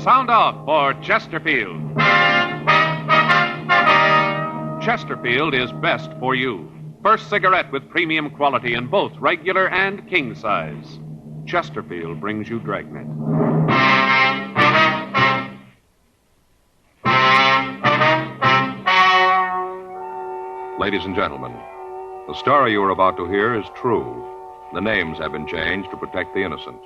Sound off for Chesterfield. Chesterfield is best for you. First cigarette with premium quality in both regular and king size. Chesterfield brings you Dragnet. Ladies and gentlemen, the story you are about to hear is true. The names have been changed to protect the innocent.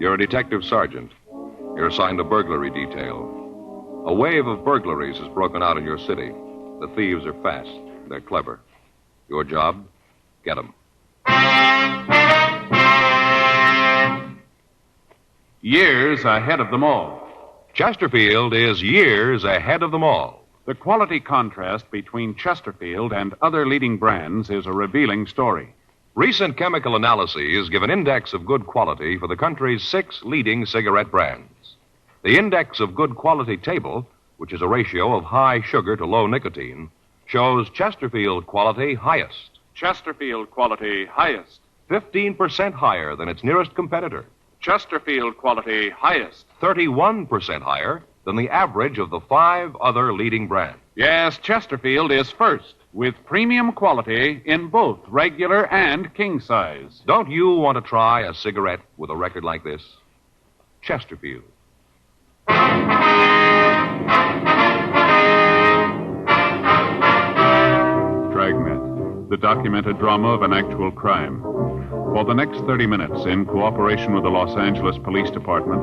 You're a detective sergeant. You're assigned a burglary detail. A wave of burglaries has broken out in your city. The thieves are fast. They're clever. Your job? Get them. Years ahead of them all. Chesterfield is years ahead of them all. The quality contrast between Chesterfield and other leading brands is a revealing story. Recent chemical analyses give an index of good quality for the country's 6 leading cigarette brands. The index of good quality table, which is a ratio of high sugar to low nicotine, shows Chesterfield quality highest. Chesterfield quality highest. 15% higher than its nearest competitor. Chesterfield quality highest. 31% higher than the average of the 5 other leading brands. Yes, Chesterfield is first, with premium quality in both regular and king size. Don't you want to try a cigarette with a record like this? Chesterfield. Dragnet, the documented drama of an actual crime. For the next 30 minutes, in cooperation with the Los Angeles Police Department,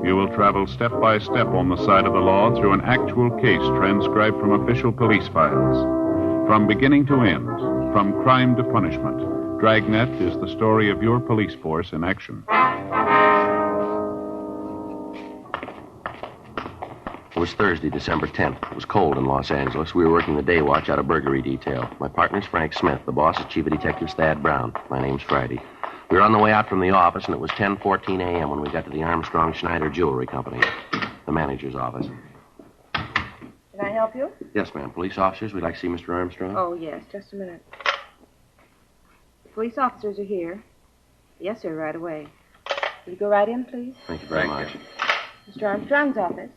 you will travel step by step on the side of the law through an actual case transcribed from official police files. From beginning to end, from crime to punishment, Dragnet is the story of your police force in action. It was Thursday, December 10th. It was cold in Los Angeles. We were working the day watch out of burglary detail. My partner's Frank Smith. The boss is Chief of Detectives Thad Brown. My name's Friday. We were on the way out from the office, and it was 10:14 a.m. when we got to the Armstrong Schneider Jewelry Company, the manager's office. Can I help you? Yes, ma'am. Police officers, we'd like to see Mr. Armstrong. Oh, yes. Just a minute. Police officers are here. Yes, sir, right away. Will you go right in, please? Thank you very much. Mr. Armstrong's office.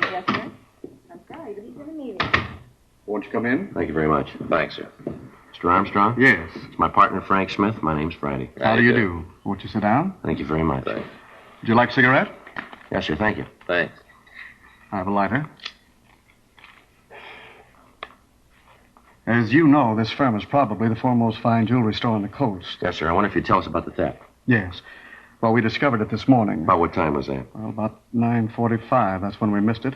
Yes, sir. I'm sorry, but he's in a meeting. Won't you come in? Thank you very much. Thanks, sir. Mr. Armstrong? Yes. It's my partner, Frank Smith. My name's Friday. How do you do? Won't you sit down? Thank you very much. Thanks. Would you like a cigarette? Yes, sir. Thank you. Thanks. I have a lighter. As you know, this firm is probably the foremost fine jewelry store on the coast. Yes, sir. I wonder if you'd tell us about the theft. Yes. Well, we discovered it this morning. About what time was that? Well, about 9:45. That's when we missed it.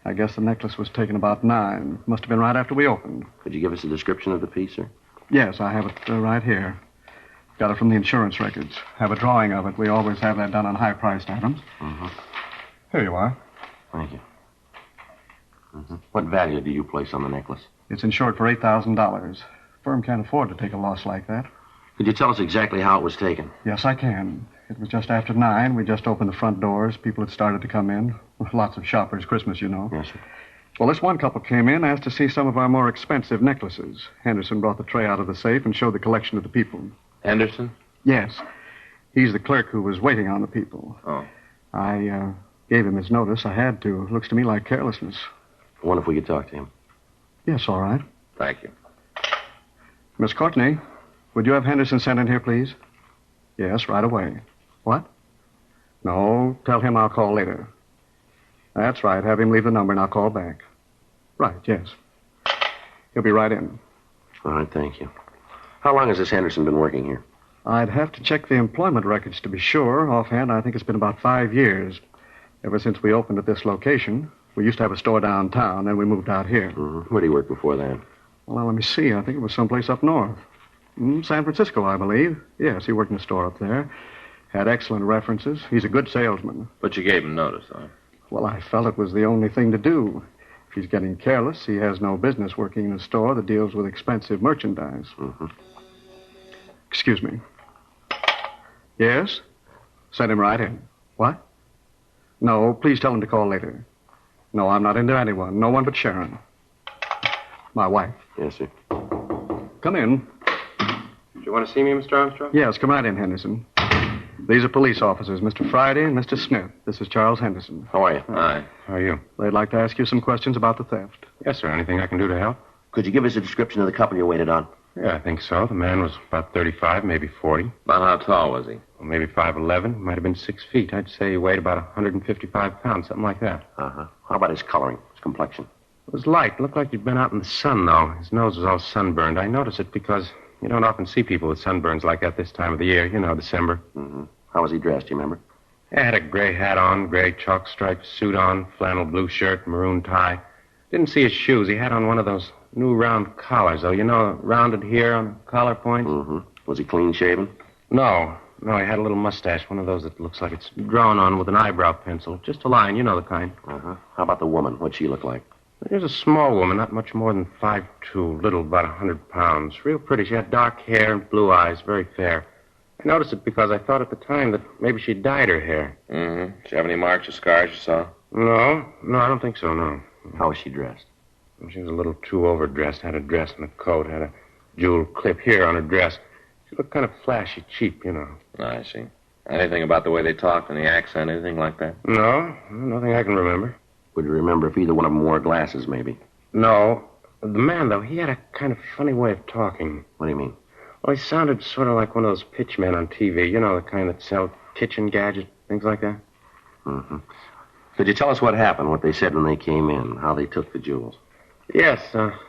I guess the necklace was taken about 9. Must have been right after we opened. Could you give us a description of the piece, sir? Yes, I have it right here. Got it from the insurance records. Have a drawing of it. We always have that done on high-priced items. Mm-hmm. Here you are. Thank you. Mm-hmm. What value do you place on the necklace? It's insured for $8,000. Firm can't afford to take a loss like that. Could you tell us exactly how it was taken? Yes, I can. It was just after 9. We just opened the front doors. People had started to come in. Lots of shoppers. Christmas, you know. Yes, sir. Well, this one couple came in, asked to see some of our more expensive necklaces. Henderson brought the tray out of the safe and showed the collection to the people. Henderson? Yes. He's the clerk who was waiting on the people. Oh. I gave him his notice. I had to. Looks to me like carelessness. I wonder if we could talk to him. Yes, all right. Thank you. Miss Courtney, would you have Henderson sent in here, please? Yes, right away. What? No, tell him I'll call later. That's right. Have him leave the number and I'll call back. Right, yes. He'll be right in. All right, thank you. How long has this Henderson been working here? I'd have to check the employment records to be sure. Offhand, I think it's been about 5 years. Ever since we opened at this location. We used to have a store downtown, then we moved out here. Mm-hmm. Where did he work before that? Well, let me see. I think it was someplace up north. San Francisco, I believe. Yes, he worked in a store up there. Had excellent references. He's a good salesman. But you gave him notice, huh? Well, I felt it was the only thing to do. If he's getting careless, he has no business working in a store that deals with expensive merchandise. Mm-hmm. Excuse me. Yes? Send him right in. What? No, please tell him to call later. No, I'm not into anyone. No one but Sharon. My wife. Yes, sir. Come in. Do you want to see me, Mr. Armstrong? Yes, come right in, Henderson. These are police officers, Mr. Friday and Mr. Smith. This is Charles Henderson. How are you? Hi. How are you? They'd like to ask you some questions about the theft. Yes, sir. Anything I can do to help? Could you give us a description of the couple you waited on? Yeah, I think so. The man was about 35, maybe 40. About how tall was he? Well, maybe 5'11". Might have been 6 feet. I'd say he weighed about 155 pounds, something like that. Uh-huh. How about his coloring, his complexion? It was light. Looked like he'd been out in the sun, though. His nose was all sunburned. I noticed it because you don't often see people with sunburns like that this time of the year. You know, December. Mm-hmm. How was he dressed, do you remember? He had a gray hat on, gray chalk-striped suit on, flannel blue shirt, maroon tie. Didn't see his shoes. He had on one of those new round collars, though. You know, rounded here on the collar points? Mm-hmm. Was he clean-shaven? No, he had a little mustache, one of those that looks like it's drawn on with an eyebrow pencil. Just a line, you know the kind. Uh-huh. How about the woman? What'd she look like? She was a small woman, not much more than 5'2", little, about 100 pounds. Real pretty. She had dark hair and blue eyes, very fair. I noticed it because I thought at the time that maybe she dyed her hair. Mm-hmm. Did you have any marks or scars you saw? No, I don't think so, no. How was she dressed? She was a little too overdressed, had a dress and a coat, had a jewel clip here on her dress. She looked kind of flashy, cheap, you know. I see. Anything about the way they talked and the accent, anything like that? No, nothing I can remember. Would you remember if either one of them wore glasses, maybe? No. The man, though, he had a kind of funny way of talking. What do you mean? Well, he sounded sort of like one of those pitch men on TV. You know, the kind that sell kitchen gadgets, things like that. Mm-hmm. Could you tell us what happened, what they said when they came in, how they took the jewels? Yes,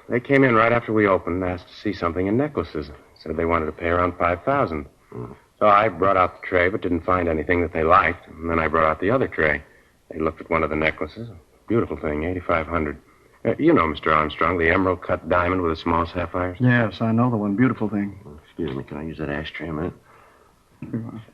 they came in right after we opened and asked to see something in necklaces. Said they wanted to pay around $5,000. So I brought out the tray, but didn't find anything that they liked. And then I brought out the other tray. They looked at one of the necklaces. Beautiful thing, $8,500. You know, Mr. Armstrong, the emerald-cut diamond with the small sapphires? Yes, I know the one. Beautiful thing. Excuse me, can I use that ashtray a minute?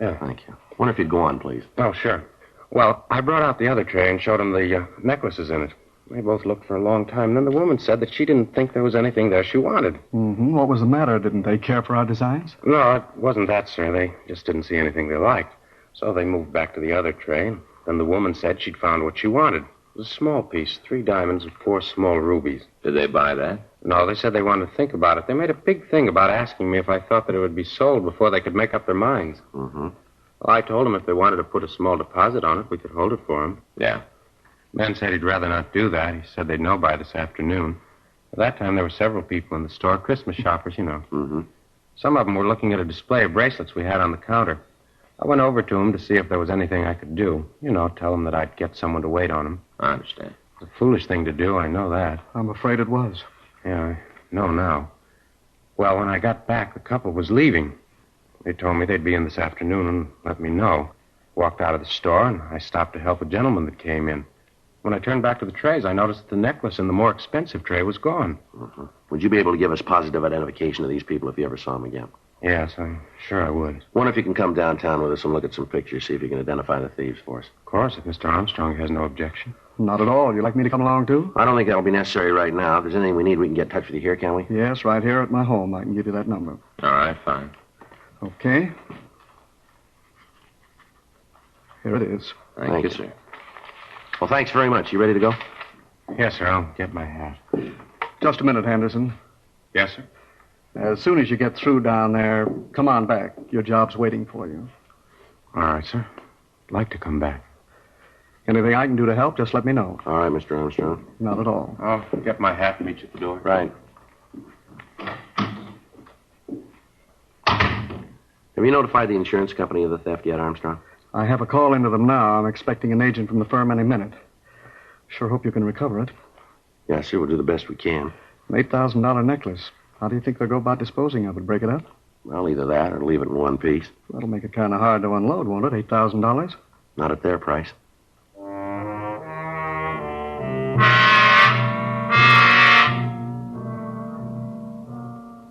Yeah. Thank you. Wonder if you'd go on, please. Oh, sure. Well, I brought out the other tray and showed them the necklaces in it. They both looked for a long time. Then the woman said that she didn't think there was anything there she wanted. Mm-hmm. What was the matter? Didn't they care for our designs? No, it wasn't that, sir. They just didn't see anything they liked. So they moved back to the other tray. And then the woman said she'd found what she wanted. It was a small piece, 3 diamonds and 4 small rubies. Did they buy that? No, they said they wanted to think about it. They made a big thing about asking me if I thought that it would be sold before they could make up their minds. Mm-hmm. Well, I told them if they wanted to put a small deposit on it, we could hold it for them. Yeah. Man said he'd rather not do that. He said they'd know by this afternoon. At that time, there were several people in the store, Christmas shoppers, you know. Mm-hmm. Some of them were looking at a display of bracelets we had on the counter. I went over to them to see if there was anything I could do. You know, tell them that I'd get someone to wait on them. I understand. It's a foolish thing to do, I know that. I'm afraid it was. Yeah, I know now. Well, when I got back, the couple was leaving. They told me they'd be in this afternoon and let me know. Walked out of the store, and I stopped to help a gentleman that came in. When I turned back to the trays, I noticed that the necklace in the more expensive tray was gone. Mm-hmm. Would you be able to give us positive identification of these people if you ever saw them again? Yes, I'm sure I would. Wonder if you can come downtown with us and look at some pictures, see if you can identify the thieves for us. Of course, if Mr. Armstrong has no objection. Not at all. You'd like me to come along, too? I don't think that'll be necessary right now. If there's anything we need, we can get in touch with you here, can we? Yes, right here at my home. I can give you that number. All right, fine. Okay. Here it is. Thank you, sir. Well, thanks very much. You ready to go? Yes, sir, I'll get my hat. Just a minute, Henderson. Yes, sir? As soon as you get through down there, come on back. Your job's waiting for you. All right, sir. I'd like to come back. Anything I can do to help, just let me know. All right, Mr. Armstrong. Not at all. I'll get my hat and meet you at the door. Right. Have you notified the insurance company of the theft yet, Armstrong? I have a call into them now. I'm expecting an agent from the firm any minute. Sure hope you can recover it. Yes, sir. We'll do the best we can. An $8,000 necklace. How do you think they'll go about disposing of it? Break it up? Well, either that or leave it in one piece. That'll make it kind of hard to unload, won't it? $8,000? Not at their price.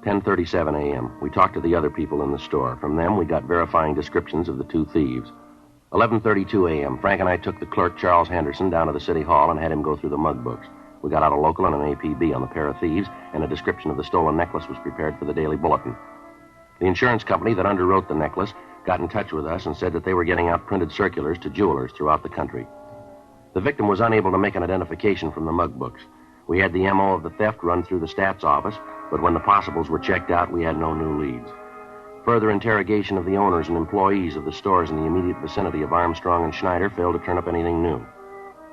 "10:37 a.m. We talked to the other people in the store. From them, we got verifying descriptions of the 2 thieves. 11:32 a.m. Frank and I took the clerk, Charles Henderson, down to the city hall and had him go through the mug books. We got out a local and an APB on the pair of thieves, and a description of the stolen necklace was prepared for the Daily Bulletin. The insurance company that underwrote the necklace got in touch with us and said that they were getting out printed circulars to jewelers throughout the country. The victim was unable to make an identification from the mug books. We had the MO of the theft run through the stats office, but when the possibles were checked out, we had no new leads. Further interrogation of the owners and employees of the stores in the immediate vicinity of Armstrong and Schneider failed to turn up anything new.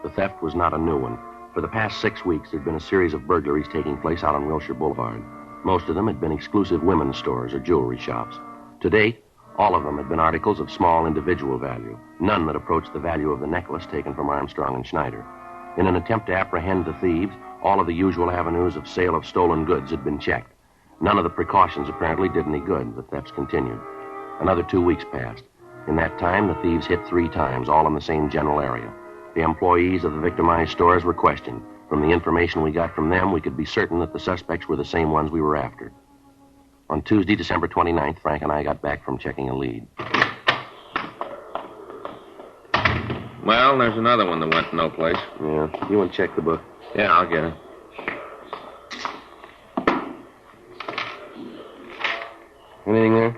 The theft was not a new one. For the past 6 weeks, there'd been a series of burglaries taking place out on Wilshire Boulevard. Most of them had been exclusive women's stores or jewelry shops. To date, all of them had been articles of small individual value, none that approached the value of the necklace taken from Armstrong and Schneider. In an attempt to apprehend the thieves, all of the usual avenues of sale of stolen goods had been checked. None of the precautions apparently did any good. The thefts continued. Another 2 weeks passed. In that time, the thieves hit 3 times, all in the same general area. The employees of the victimized stores were questioned. From the information we got from them, we could be certain that the suspects were the same ones we were after. On Tuesday, December 29th, Frank and I got back from checking a lead. Well, there's another one that went no place. Yeah, you want to check the book? Yeah, I'll get it. Anything there?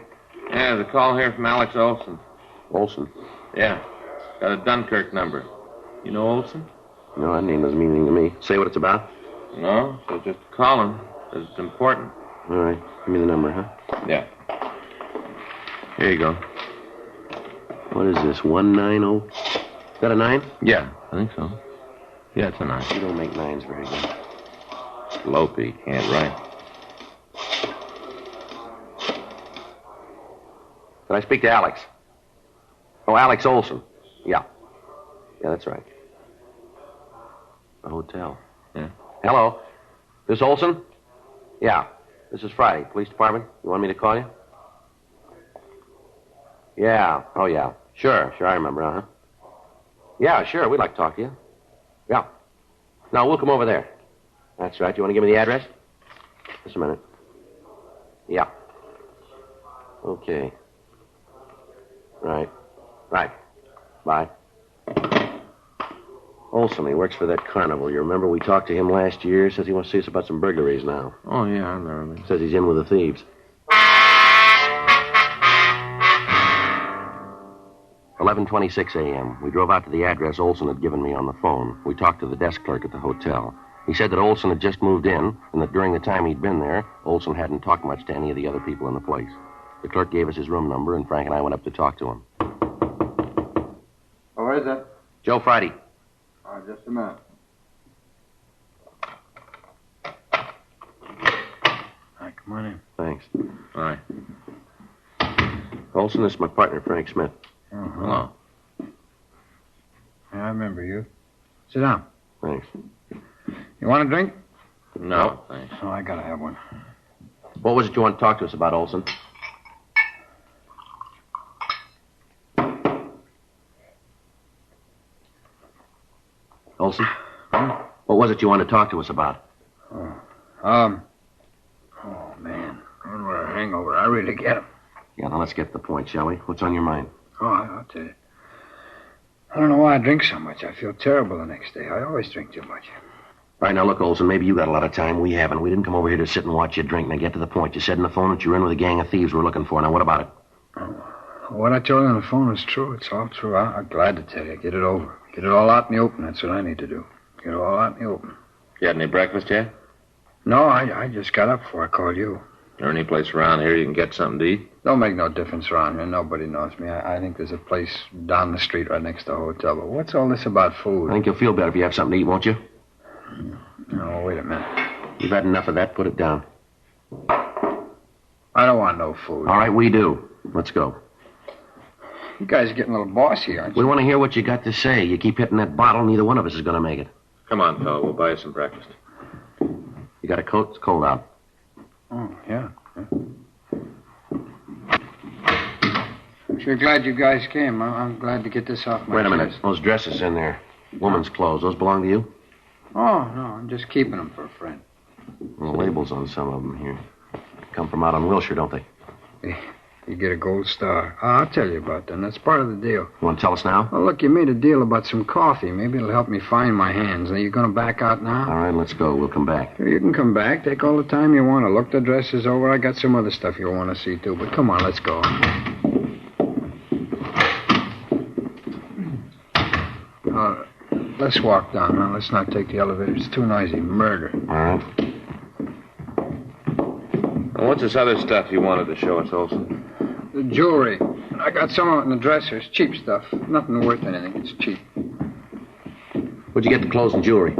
Yeah, there's a call here from Alex Olson. Olson? Yeah. Got a Dunkirk number. You know Olson? No, that name doesn't mean anything to me. Say what it's about? No, so just call him. Says it's important. All right. Give me the number, huh? Yeah. Here you go. What is this, 190? Is that a 9? Yeah, I think so. Yeah, it's a 9. You don't make 9s very good. Lopey can't write. Can I speak to Alex? Oh, Alex Olson. Yeah. Yeah, that's right. The hotel. Yeah. Hello. This Olson? Yeah. This is Friday. Police department. You want me to call you? Yeah. Oh, yeah. Sure, I remember, huh? Yeah, sure. We'd like to talk to you. Yeah. No, we'll come over there. That's right. You want to give me the address? Just a minute. Yeah. Okay. Right. Bye. Olson, he works for that carnival. You remember we talked to him last year? Says he wants to see us about some burglaries now. Oh, yeah, I remember. Says he's in with the thieves. 11:26 a.m. We drove out to the address Olson had given me on the phone. We talked to the desk clerk at the hotel. He said that Olson had just moved in, and that during the time he'd been there, Olson hadn't talked much to any of the other people in the place. The clerk gave us his room number, and Frank and I went up to talk to him. Oh, where is that? Joe Friday. Oh, just a minute. Hi, come on in. Thanks. All right. Olson, this is my partner, Frank Smith. Uh-huh. Hello. Yeah, I remember you. Sit down. Thanks. You want a drink? No, thanks. Oh, I gotta have one. What was it you want to talk to us about, Olson? Olson? What was it you wanted to talk to us about? Oh, man. Going with a hangover. I really get him. Yeah, now let's get to the point, shall we? What's on your mind? Oh, I'll tell you. I don't know why I drink so much. I feel terrible the next day. I always drink too much. All right, now look, Olson, maybe you got a lot of time. We haven't. We didn't come over here to sit and watch you drink. Now get to the point. You said on the phone that you were in with a gang of thieves we're looking for. Now what about it? What I told you on the phone is true. It's all true. I'm glad to tell you. Get it over. Get it all out in the open. That's what I need to do. Get it all out in the open. You had any breakfast yet? No, I just got up before I called you. Is there any place around here you can get something to eat? Don't make no difference around here. Nobody knows me. I think there's a place down the street right next to the hotel. But what's all this about food? I think you'll feel better if you have something to eat, won't you? No, wait a minute. You've had enough of that. Put it down. I don't want no food. All right, we do. Let's go. You guys are getting a little bossy, aren't you? We want to hear what you got to say. You keep hitting that bottle, neither one of us is going to make it. Come on, fella. We'll buy you some breakfast. You got a coat? It's cold out. Oh, yeah. Sure glad you guys came. I'm glad to get this off my Wait a minute. chest. Those dresses in there. Woman's clothes. Those belong to you? Oh, no. I'm just keeping them for a friend. Well, the labels on some of them here. Come from out on Wilshire, don't they? You get a gold star. I'll tell you about them. That's part of the deal. You want to tell us now? Well, look, you made a deal about some coffee. Maybe it'll help me find my hands. Are you going to back out now? All right, let's go. We'll come back. Sure, you can come back. Take all the time you want to. Look the dresses over. I got some other stuff you'll want to see, too. But come on, let's go. let's walk down. Now, let's not take the elevator. It's too noisy. Murder. All right. Well, what's this other stuff you wanted to show us, Olson? The jewelry. I got some of it in the dresser. It's cheap stuff. Nothing worth anything. It's cheap. Where'd you get the clothes and jewelry?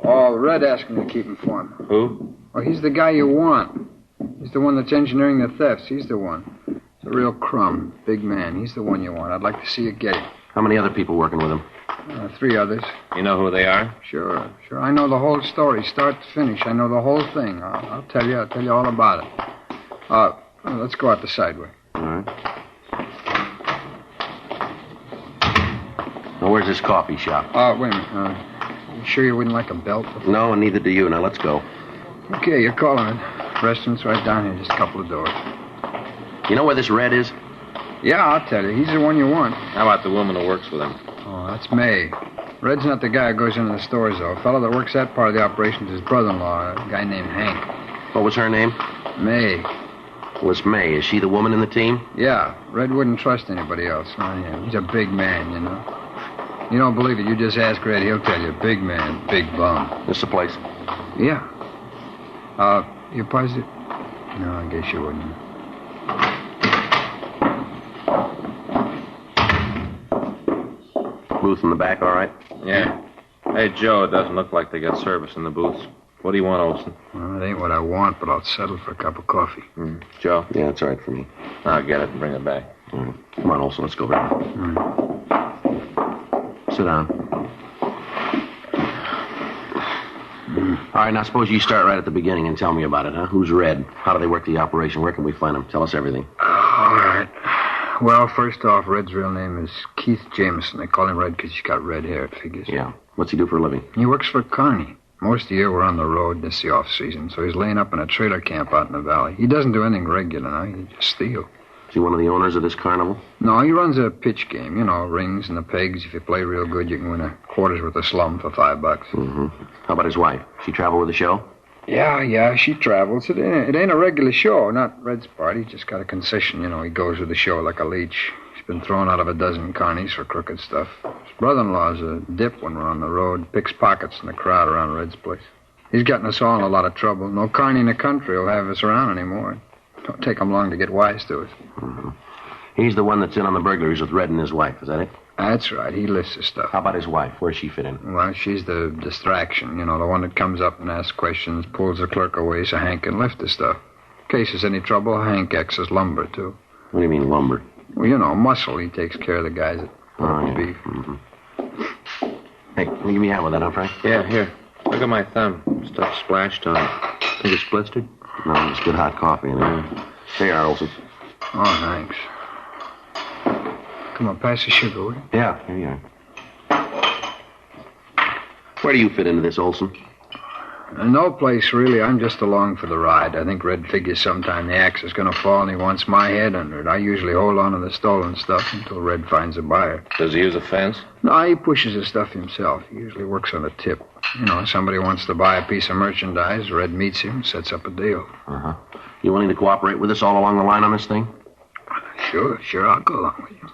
Oh, Red asked me to keep informed. Who? Well, he's the guy you want. He's the one that's engineering the thefts. He's the one. He's a real crumb. Big man. He's the one you want. I'd like to see you get him. How many other people working with him? 3 others. You know who they are? Sure. I know the whole story, start to finish. I know the whole thing. I'll tell you. I'll tell you all about it. Let's go out the side way. All right. Now, where's this coffee shop? Wait a minute. You sure you wouldn't like a belt? No, and neither do you. Now, let's go. Okay, you're calling it. Restaurant's right down here, just a couple of doors. You know where this Red is? Yeah, I'll tell you. He's the one you want. How about the woman who works with him? Oh, that's May. Red's not the guy who goes into the stores, though. A fellow that works that part of the operation is his brother-in-law, a guy named Hank. What was her name? May. Was May. Is she the woman in the team? Yeah. Red wouldn't trust anybody else. Not him. He's a big man, you know. You don't believe it, you just ask Red. He'll tell you. Big man, big bum. This the place? Yeah. You positive? No, I guess you wouldn't. Booth in the back, all right? Yeah. Hey, Joe, it doesn't look like they got service in the booths. What do you want, Olson? Well, it ain't what I want, but I'll settle for a cup of coffee. Joe? Yeah, it's all right for me. I'll get it and bring it back. All right. Come on, Olson, let's go back. Sit down. All right, now suppose you start right at the beginning and tell me about it, huh? Who's Red? How do they work the operation? Where can we find them? Tell us everything. All right. Well, first off, Red's real name is Keith Jameson. They call him Red because he's got red hair, it figures. Yeah. What's he do for a living? He works for Carney. Most of the year we're on the road. This is the off-season, so he's laying up in a trailer camp out in the valley. He doesn't do anything regular now. He just steals. Is he one of the owners of this carnival? No, he runs a pitch game. You know, rings and the pegs. If you play real good, you can win a quarter's worth of slum for $5. Mm-hmm. How about his wife? She travel with the show? Yeah, she travels. It ain't a regular show, not Red's part. He's just got a concession, you know. He goes with the show like a leech. He's been thrown out of a dozen carnies for crooked stuff. His brother-in-law's a dip when we're on the road. Picks pockets in the crowd around Red's place. He's gotten us all in a lot of trouble. No carny in the country will have us around anymore. Don't take him long to get wise to it. Mm-hmm. He's the one that's in on the burglaries with Red and his wife, is that it? That's right. He lists the stuff. How about his wife? Where's she fit in? Well, she's the distraction. You know, the one that comes up and asks questions, pulls the clerk away so Hank can lift the stuff. In case there's any trouble, Hank acts as lumber, too. What do you mean, lumber? Well, you know, muscle. He takes care of the guys that yeah. beef. Mm-hmm. Hey, can you give me a hand with that, huh, Frank? Yeah, here. Look at my thumb. Stuff splashed on it. Think it's blistered? No, it's good hot coffee in there. Here you are, Olson. Oh, thanks. Come on, pass the sugar, will you? Yeah, here you are. Where do you fit into this, Olson? No place, really. I'm just along for the ride. I think Red figures sometime the axe is going to fall and he wants my head under it. I usually hold on to the stolen stuff until Red finds a buyer. Does he use a fence? No, he pushes the stuff himself. He usually works on a tip. You know, somebody wants to buy a piece of merchandise. Red meets him, sets up a deal. Uh-huh. You willing to cooperate with us all along the line on this thing? Sure, I'll go along with you.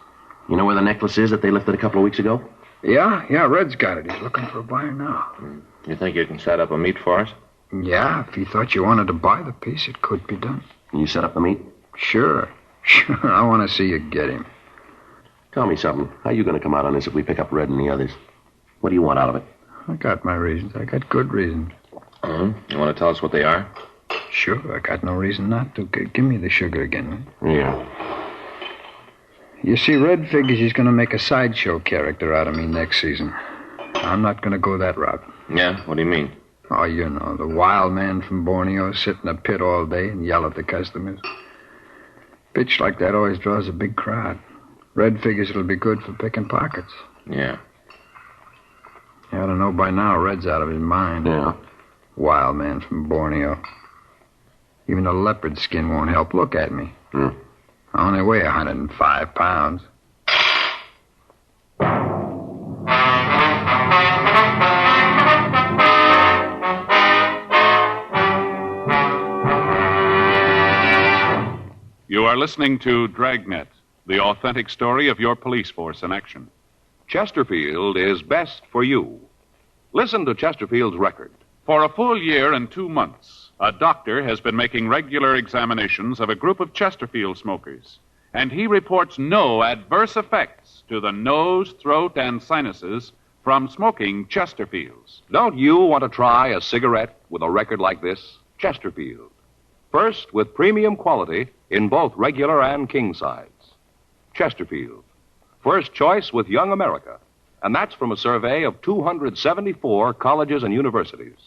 You know where the necklace is that they lifted a couple of weeks ago? Yeah, Red's got it. He's looking for a buyer now. You think you can set up a meet for us? Yeah, if he thought you wanted to buy the piece, it could be done. Can you set up the meet? Sure. I want to see you get him. Tell me something. How are you going to come out on this if we pick up Red and the others? What do you want out of it? I got my reasons. I got good reasons. You want to tell us what they are? Sure, I got no reason not to. Give me the sugar again. Yeah. You see, Red figures he's going to make a sideshow character out of me next season. I'm not going to go that route. Yeah? What do you mean? Oh, you know, the wild man from Borneo, sit in a pit all day and yell at the customers. Pitch like that always draws a big crowd. Red figures it'll be good for picking pockets. Yeah. You ought to know by now Red's out of his mind. Yeah. Wild man from Borneo. Even a leopard skin won't help. Look at me. I only weigh 105 pounds. You are listening to Dragnet, the authentic story of your police force in action. Chesterfield is best for you. Listen to Chesterfield's record. For a full year and 2 months, a doctor has been making regular examinations of a group of Chesterfield smokers, and he reports no adverse effects to the nose, throat, and sinuses from smoking Chesterfields. Don't you want to try a cigarette with a record like this? Chesterfield. First, with premium quality in both regular and king size. Chesterfield. First choice with Young America. And that's from a survey of 274 colleges and universities.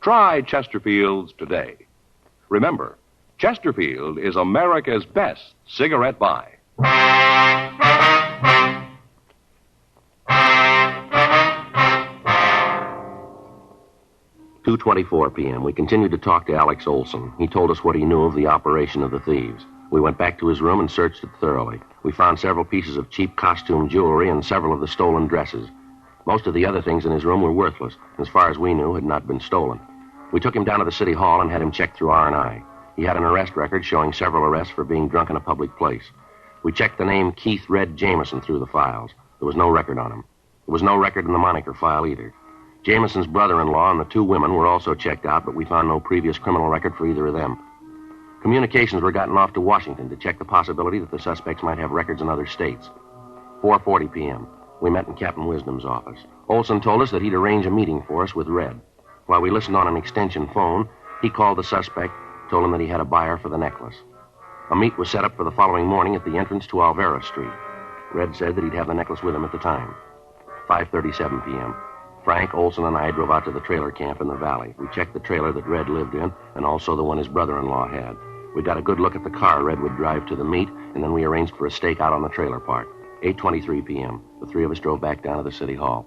Try Chesterfields today. Remember, Chesterfield is America's best cigarette buy. 2:24 p.m. We continued to talk to Alex Olson. He told us what he knew of the operation of the thieves. We went back to his room and searched it thoroughly. We found several pieces of cheap costume jewelry and several of the stolen dresses. Most of the other things in his room were worthless, and as far as we knew, had not been stolen. We took him down to the city hall and had him checked through R&I. He had an arrest record showing several arrests for being drunk in a public place. We checked the name Keith Red Jameson through the files. There was no record on him. There was no record in the moniker file either. Jameson's brother-in-law and the 2 women were also checked out, but we found no previous criminal record for either of them. Communications were gotten off to Washington to check the possibility that the suspects might have records in other states. 4:40 p.m. We met in Captain Wisdom's office. Olson told us that he'd arrange a meeting for us with Red. While we listened on an extension phone, he called the suspect, told him that he had a buyer for the necklace. A meet was set up for the following morning at the entrance to Alvera Street. Red said that he'd have the necklace with him at the time. 5:37 p.m. Frank, Olson, and I drove out to the trailer camp in the valley. We checked the trailer that Red lived in, and also the one his brother-in-law had. We got a good look at the car Red would drive to the meet, and then we arranged for a stakeout on the trailer park. 8:23 p.m. The 3 of us drove back down to the city hall.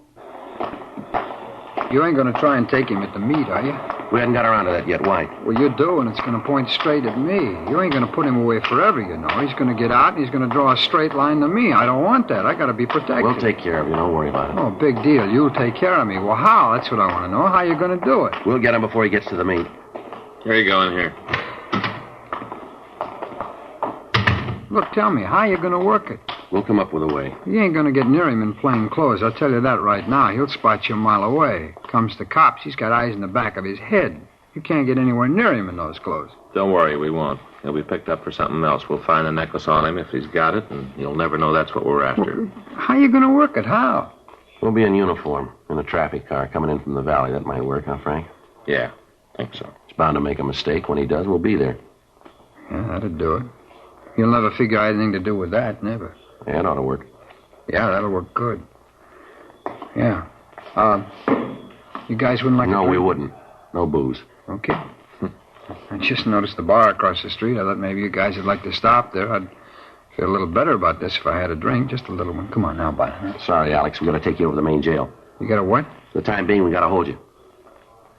You ain't going to try and take him at the meet, are you? We hadn't got around to that yet. Why? Well, you do, and it's going to point straight at me. You ain't going to put him away forever, you know. He's going to get out, and he's going to draw a straight line to me. I don't want that. I got to be protected. We'll take care of you. Don't worry about it. Oh, big deal. You take care of me. Well, how? That's what I want to know. How you going to do it? We'll get him before he gets to the meet. Here you go, in here. Look, tell me, how you going to work it? We'll come up with a way. You ain't going to get near him in plain clothes. I'll tell you that right now. He'll spot you a mile away. Comes to cops, he's got eyes in the back of his head. You can't get anywhere near him in those clothes. Don't worry, we won't. He'll be picked up for something else. We'll find the necklace on him if he's got it, and you'll never know that's what we're after. Well, how you going to work it? How? We'll be in uniform, in a traffic car coming in from the valley. That might work, huh, Frank? Yeah, think so. He's bound to make a mistake. When he does, we'll be there. Yeah, that'd do it. You'll never figure I had anything to do with that, never. Yeah, it ought to work. Yeah, that'll work good. Yeah. You guys wouldn't like No, a drink? we wouldn't. No booze. Okay. I just noticed the bar across the street. I thought maybe you guys would like to stop there. I'd feel a little better about this if I had a drink. Just a little one. Come on now, bud. Sorry, Alex. We got to take you over to the main jail. You got a what? For the time being, we got to hold you.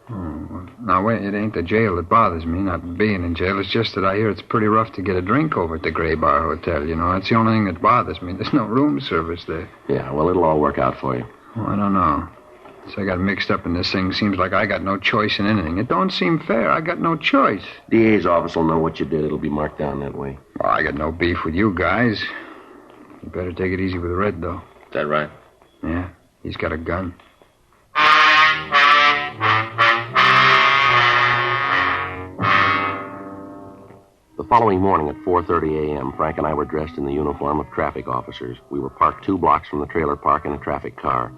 Well, now, wait. It ain't the jail that bothers me, not being in jail. It's just that I hear it's pretty rough to get a drink over at the Gray Bar Hotel, you know. That's the only thing that bothers me. There's no room service there. Yeah, well, it'll all work out for you. Well, I don't know. Since I got mixed up in this thing, seems like I got no choice in anything. It don't seem fair. I got no choice. DA's office will know what you did. It'll be marked down that way. Well, I got no beef with you guys. You better take it easy with Red, though. Is that right? Yeah, he's got a gun. The following morning at 4:30 a.m., Frank and I were dressed in the uniform of traffic officers. We were parked 2 blocks from the trailer park in a traffic car.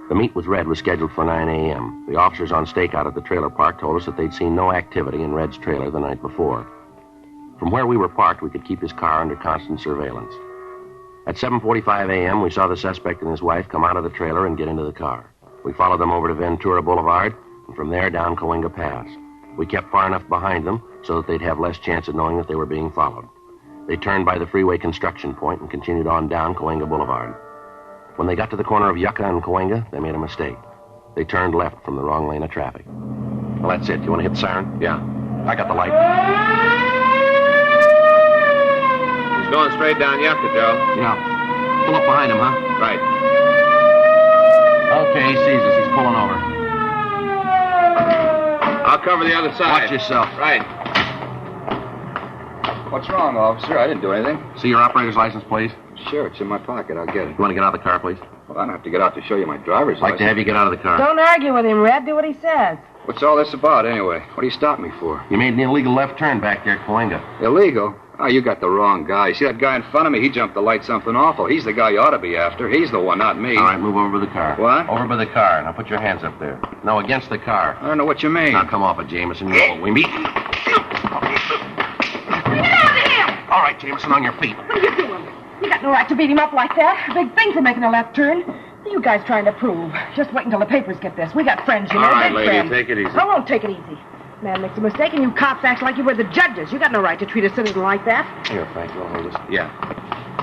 The meet with Red was scheduled for 9 a.m. The officers on stakeout at the trailer park told us that they'd seen no activity in Red's trailer the night before. From where we were parked, we could keep his car under constant surveillance. At 7:45 a.m., we saw the suspect and his wife come out of the trailer and get into the car. We followed them over to Ventura Boulevard, and from there down Coalinga Pass. We kept far enough behind them so that they'd have less chance of knowing that they were being followed. They turned by the freeway construction point and continued on down Coalinga Boulevard. When they got to the corner of Yucca and Coalinga, they made a mistake. They turned left from the wrong lane of traffic. Well, that's it. You want to hit the siren? Yeah. I got the light. He's going straight down Yucca, Joe. Yeah. Pull up behind him, huh? Right. Okay, he sees us. He's pulling over. I'll cover the other side. Watch yourself. Right. What's wrong, officer? I didn't do anything. See your operator's license, please? Sure, it's in my pocket. I'll get it. You want to get out of the car, please? Well, I don't have to get out to show you my driver's I'd like to have you get out of the car. Don't argue with him, Red. Do what he says. What's all this about, anyway? What do you stop me for? You made an illegal left turn back there at Cahuenga. Illegal? Oh, you got the wrong guy. You see that guy in front of me? He jumped the light something awful. He's the guy you ought to be after. He's the one, not me. All right, move over by the car. What? Over by the car. Now put your hands up there. No, against the car. I don't know what you mean. Now come off it, Jameson. You know what we mean. Get out of here! All right, Jameson, on your feet. What are you doing? You got no right to beat him up like that. A big thing for making a left turn. What are you guys trying to prove? Just wait until the papers get this. We got friends, you know. All right, big lady, friends. take it easy. I won't take it easy. Man makes a mistake, and you cops act like you were the judges. You got no right to treat a citizen like that. Here, Frank, you'll hold this. Yeah.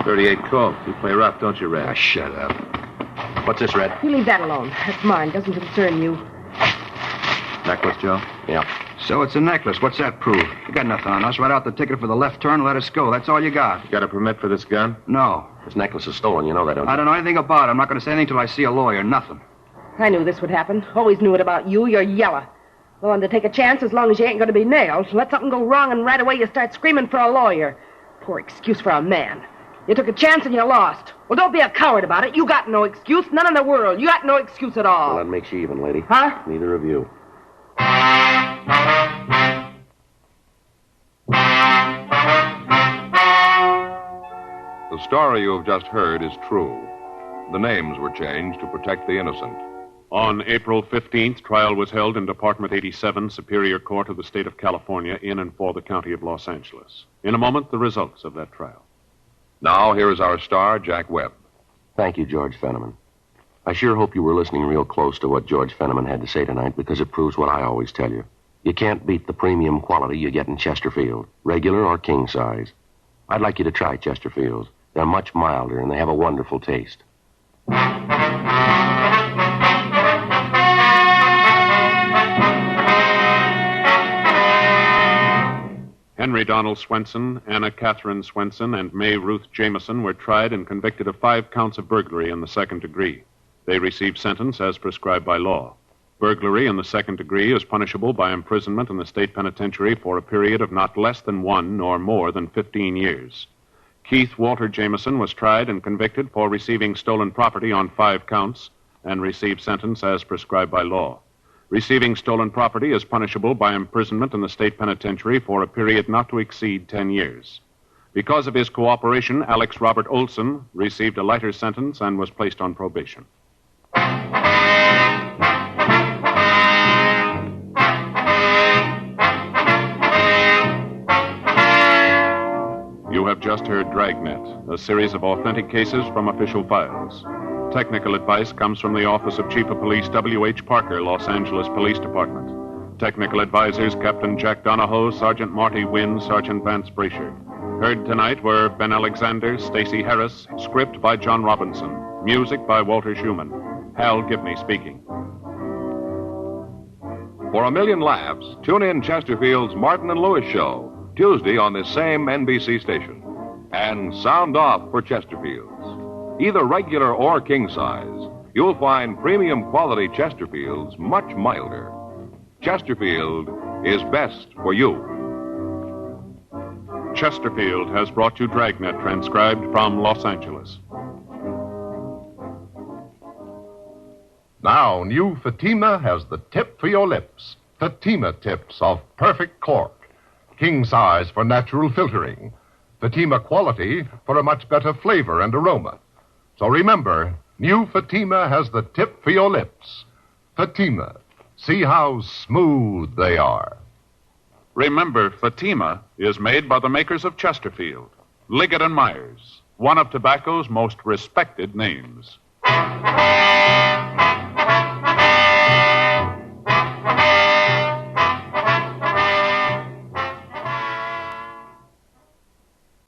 38 Colt. You play rough, don't you, Red? Ah, shut up. What's this, Red? You leave that alone. That's mine. Doesn't concern you. Necklace, Joe? Yeah. So it's a necklace. What's that prove? You got nothing on us. Write out the ticket for the left turn and let us go. That's all you got. You got a permit for this gun? No. This necklace is stolen. You know that, don't you? I don't know anything about it. I'm not going to say anything till I see a lawyer. Nothing. I knew this would happen. Always knew it about you. You're yellow. Willing to take a chance as long as you ain't going to be nailed. Let something go wrong and right away you start screaming for a lawyer. Poor excuse for a man. You took a chance and you lost. Well, don't be a coward about it. You got no excuse. None in the world. You got no excuse at all. Well, that makes you even, lady. Huh? Neither of you. The story you have just heard is true. The names were changed to protect the innocent. On April 15th, trial was held in Department 87, Superior Court of the State of California, in and for the County of Los Angeles. In a moment, the results of that trial. Now, here is our star, Jack Webb. Thank you, George Fenneman. I sure hope you were listening real close to what George Fenneman had to say tonight, because it proves what I always tell you. You can't beat the premium quality you get in Chesterfield, regular or king size. I'd like you to try Chesterfields. They're much milder, and they have a wonderful taste. Henry Donald Swenson, Anna Catherine Swenson, and May Ruth Jameson were tried and convicted of 5 counts of burglary in the second degree. They received sentence as prescribed by law. Burglary in the second degree is punishable by imprisonment in the state penitentiary for a period of not less than 1 nor more than 15 years. Keith Walter Jameson was tried and convicted for receiving stolen property on 5 counts and received sentence as prescribed by law. Receiving stolen property is punishable by imprisonment in the state penitentiary for a period not to exceed 10 years. Because of his cooperation, Alex Robert Olson received a lighter sentence and was placed on probation. You have just heard Dragnet, a series of authentic cases from official files. Technical advice comes from the Office of Chief of Police W.H. Parker, Los Angeles Police Department. Technical advisors Captain Jack Donahoe, Sergeant Marty Wynn, Sergeant Vance Brasher. Heard tonight were Ben Alexander, Stacey Harris, script by John Robinson, music by Walter Schumann. Hal Gibney speaking. For a million laughs, tune in Chesterfield's Martin and Lewis Show, Tuesday on this same NBC station. And sound off for Chesterfield's. Either regular or king size, you'll find premium quality Chesterfields much milder. Chesterfield is best for you. Chesterfield has brought you Dragnet, transcribed from Los Angeles. Now, new Fatima has the tip for your lips. Fatima tips of perfect cork. King size for natural filtering. Fatima quality for a much better flavor and aroma. So remember, new Fatima has the tip for your lips. Fatima. See how smooth they are. Remember, Fatima is made by the makers of Chesterfield, Liggett & Myers, one of tobacco's most respected names.